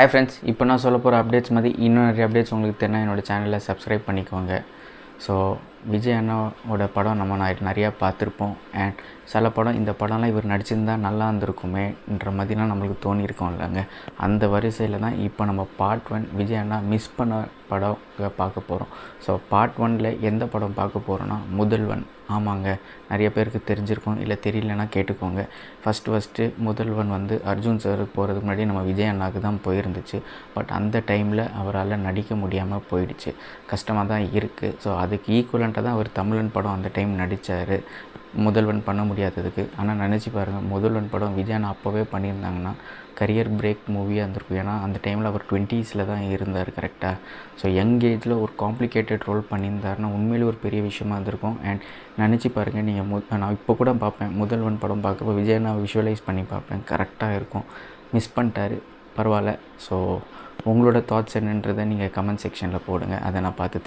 Hi friends, இப்போ நான் சொல்ல போகிற அப்டேட்ஸ் மாதிரி இன்னும் நிறைய அப்டேட்ஸ் உங்களுக்கு தெரியும். என்னோடய சேனலை சப்ஸ்கிரைப் பண்ணிக்கோங்க. ஸோ விஜய் அண்ணாவோட படம் நம்ம நிறையா பார்த்துருப்போம். அண்ட் சில படம் இந்த படம்லாம் இவர் நடிச்சிருந்தா நல்லா இருந்திருக்குமேன்ற மாதிரிலாம் நம்மளுக்கு தோணியிருக்கோம் இல்லைங்க. அந்த வரிசையில் தான் இப்போ நம்ம பார்ட் 1 விஜய் அண்ணா மிஸ் பண்ண படம் பார்க்க போகிறோம். ஸோ பார்ட் 1ல் எந்த படம் பார்க்க போகிறோன்னா முதல்வன். ஆமாங்க, நிறைய பேருக்கு தெரிஞ்சிருக்கும், இல்லை தெரியலனா கேட்டுக்கோங்க. ஃபஸ்ட்டு முதல்வன் வந்து அர்ஜுன் சாருக்கு போகிறதுக்கு முன்னாடி நம்ம விஜய் அண்ணாவுக்கு தான் போயிருந்துச்சு. பட் அந்த டைமில் அவரால் நடிக்க முடியாமல் போயிடுச்சு. கஷ்டமாக தான் இருக்குது. ஸோ அதுக்கு ஈக்குவலண்ட்டாக தான் அவர் தமிழன் படம் அந்த டைம் நடித்தார், முதல்வன் பண்ண முடியாததுக்கு. ஆனால் நினச்சி பாருங்கள், முதல்வன் படம் விஜய் அண்ணா அப்போவே பண்ணியிருந்தாங்கன்னா கரியர் பிரேக் மூவியாக இருந்திருக்கும். ஏன்னா அந்த டைமில் அவர் 20s தான் இருந்தார் கரெக்டாக. ஸோ யங் ஏஜில் ஒரு காம்ப்ளிகேட்டட் ரோல் பண்ணியிருந்தாருன்னா உண்மையிலே ஒரு பெரிய விஷயமா இருந்திருக்கும். அண்ட் நினச்சி பாருங்கள், நீங்கள் நான் இப்போ கூட பார்ப்பேன், முதல்வன் படம் பார்க்குறப்போ விஜய் நான் விஷுவலைஸ் பண்ணி பார்ப்பேன், கரெக்டாக இருக்கும். மிஸ் பண்ணிட்டாரு, பரவாயில்ல. ஸோ உங்களோட தாட்ஸ் என்னன்றதை நீங்கள் கமெண்ட் செக்ஷனில் போடுங்க, அதை நான் பார்த்து